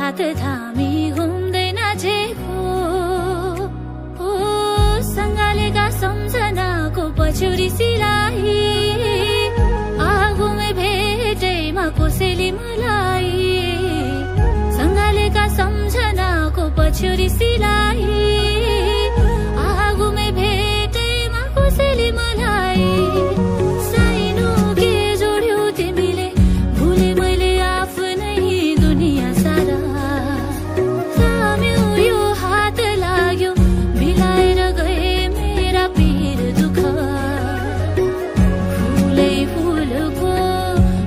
हात थामी घुम्दै नाचेको सँगालेका सम्झनाको पछ्यौरी सिलाई आगोमै भेटैमा कसैले मलाई सँगालेका सम्झनाको पछ्यौरी सिलाई आगोमै भेटैमा कसैले मलाई साइनो के जोड्यौ तिमीले भुले मैले आफ्नै दुनिया सारा थाम्यौ यो हात लाग्यो बिलाएर गए मेरा पीर दुःख फुलै फुलको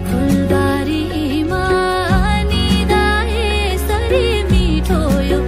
फुलबारीमा निदाए सरी मिठो यो